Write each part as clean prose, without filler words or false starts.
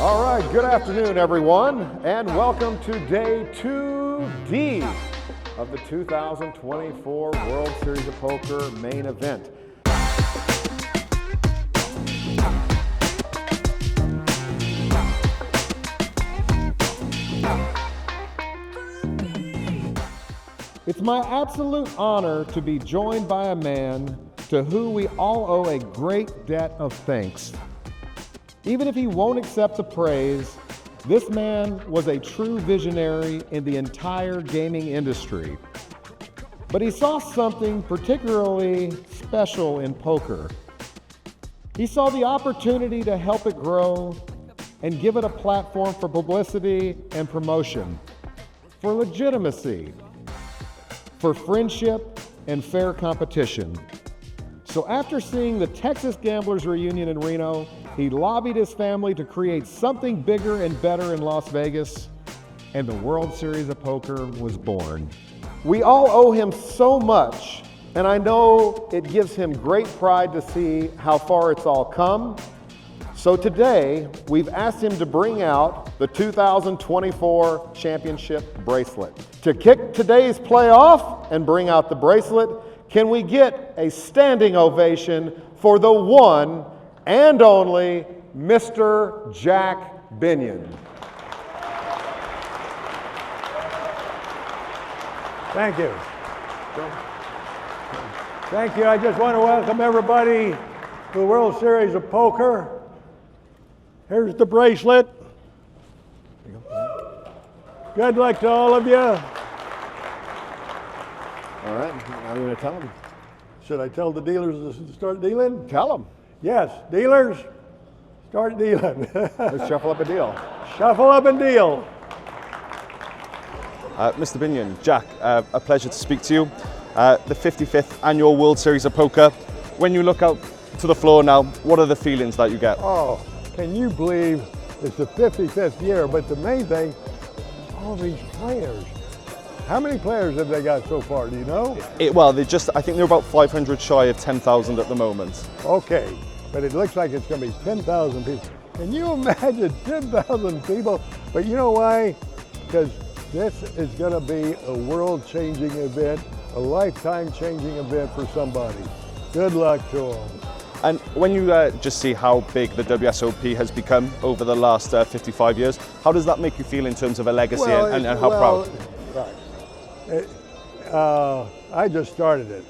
All right, good afternoon, everyone, and welcome to day 2D of the 2024 World Series of Poker Main Event. It's my absolute honor to be joined by a man to whom we all owe a great debt of thanks. Even if he won't accept the praise, this man was a true visionary in the entire gaming industry. But he saw something particularly special in poker. He saw the opportunity to help it grow and give it a platform for publicity and promotion, for legitimacy, for friendship and fair competition. So after seeing the Texas Gamblers reunion in Reno, he lobbied his family to create something bigger and better in Las Vegas, and the World Series of Poker was born. We all owe him so much, and I know it gives him great pride to see how far it's all come. So today, we've asked him to bring out the 2024 championship bracelet. To kick today's play off and bring out the bracelet, can we get a standing ovation for the one and only Mr. Jack Bion? Thank you. Thank you. I just want to welcome everybody to the World Series of Poker. Here's the bracelet. Good luck to all of you. All right, now you're going to tell him. Should I tell the dealers to start dealing? Tell him. Yes, dealers, start dealing. Let's shuffle up a deal. Shuffle up and deal. Mr. Bion, Jack, a pleasure to speak to you. The 55th Annual World Series of Poker. When you look out to the floor now, what are the feelings that you get? Oh, can you believe it's the 55th year, but the main thing, all these players. How many players have they got so far, do you know? I think they're about 500 shy of 10,000 at the moment. Okay, but it looks like it's going to be 10,000 people. Can you imagine 10,000 people? But you know why? Because this is going to be a world-changing event, a lifetime-changing event for somebody. Good luck to them. And when you just see how big the WSOP has become over the last 55 years, how does that make you feel in terms of a legacy and how proud? Right. I just started it.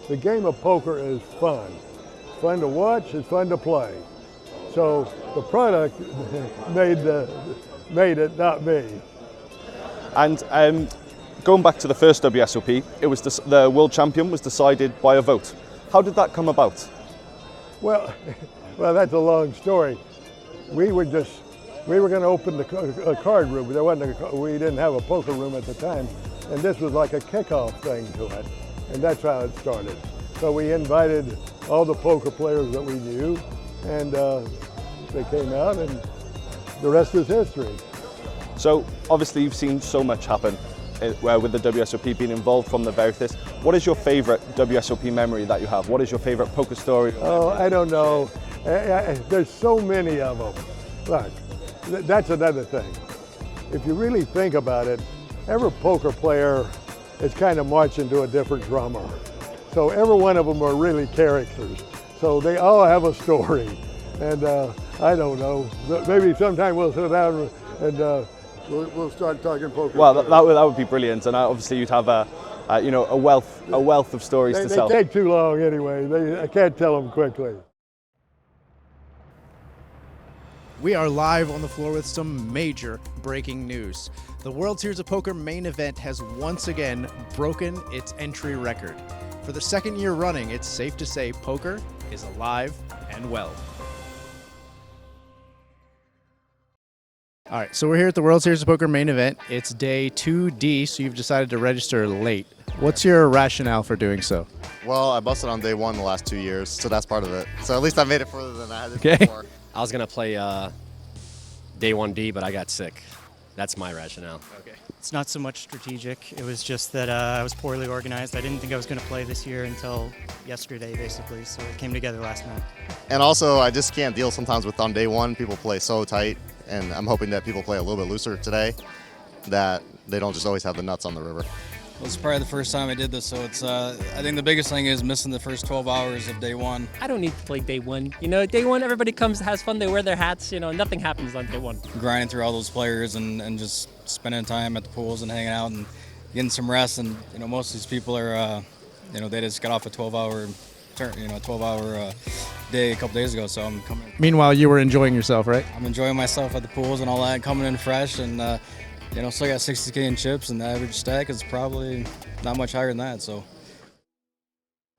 The game of poker is fun. It's fun to watch, it's fun to play. So the product made it, not me. And going back to the first WSOP, it was the world champion was decided by a vote. How did that come about? Well, that's a long story. We were going to open a card room. We didn't have a poker room at the time, and this was like a kickoff thing to it, and that's how it started. So we invited all the poker players that we knew, and they came out, and the rest is history. So obviously you've seen so much happen with the WSOP being involved from the very first. What is your favorite WSOP memory that you have? What is your favorite poker story? Oh, I don't know. There's so many of them. Look, that's another thing. If you really think about it, every poker player is kind of marching to a different drummer. So every one of them are really characters. So they all have a story. And I don't know, maybe sometime we'll sit down and we'll start talking poker. Well, that would be brilliant, and obviously you'd have a wealth of stories to tell. They take too long anyway. I can't tell them quickly. We are live on the floor with some major breaking news. The World Series of Poker main event has once again broken its entry record. For the second year running, it's safe to say poker is alive and well. All right, so we're here at the World Series of Poker main event. It's day 2D, so you've decided to register late. What's your rationale for doing so? Well, I busted on day one the last 2 years, so that's part of it. So at least I made it further than I had before. I was going to play day 1D, but I got sick. That's my rationale. Okay. It's not so much strategic. It was just that I was poorly organized. I didn't think I was going to play this year until yesterday, basically, so it came together last night. And also, I just can't deal sometimes with on day one, people play so tight, and I'm hoping that people play a little bit looser today, that they don't just always have the nuts on the river. Well, it's probably the first time I did this, so it's. I think the biggest thing is missing the first 12 hours of day one. I don't need to play day one. You know, day one, everybody comes, has fun, they wear their hats. You know, nothing happens on day one. Grinding through all those players and just spending time at the pools and hanging out and getting some rest. And you know, most of these people are, you know, they just got off a 12-hour turn, you know, 12-hour day a couple days ago. So I'm coming. Meanwhile, you were enjoying yourself, right? I'm enjoying myself at the pools and all that, coming in fresh and. You know, still got 60K in chips, and the average stack is probably not much higher than that. So,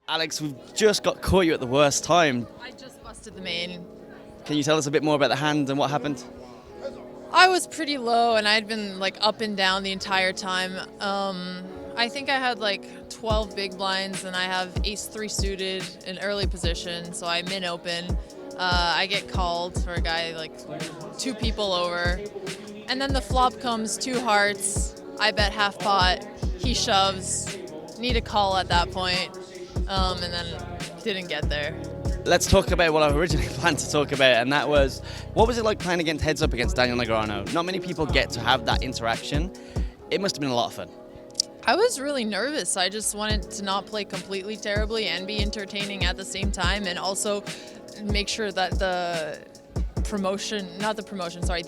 Alex, we've just caught you at the worst time. I just busted the main. Can you tell us a bit more about the hand and what happened? I was pretty low, and I'd been like up and down the entire time. I think I had like 12 big blinds, and I have ace-3 suited in early position, so I min open. I get called for a guy like 2 people over. And then the flop comes 2 hearts, I bet half pot, he shoves, need a call at that point, and then didn't get there. Let's talk about what I originally planned to talk about, and that was, what was it like playing against heads up against Daniel Negreanu? Not many people get to have that interaction. It must have been a lot of fun. I was really nervous. I just wanted to not play completely terribly and be entertaining at the same time, and also make sure that the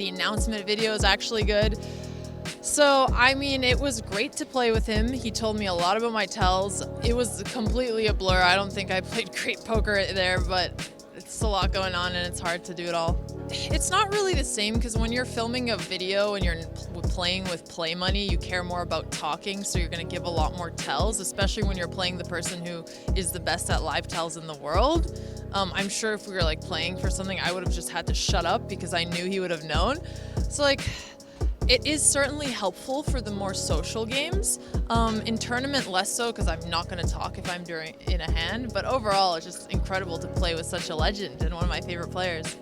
announcement video is actually good. So, I mean, it was great to play with him. He told me a lot about my tells. It was completely a blur. I don't think I played great poker there, but it's a lot going on and it's hard to do it all. It's not really the same because when you're filming a video and you're playing with play money, you care more about talking, so you're going to give a lot more tells, especially when you're playing the person who is the best at live tells in the world. I'm sure if we were like playing for something, I would have just had to shut up because I knew he would have known. So like, it is certainly helpful for the more social games. In tournament, less so because I'm not going to talk if I'm in a hand. But overall, it's just incredible to play with such a legend and one of my favorite players.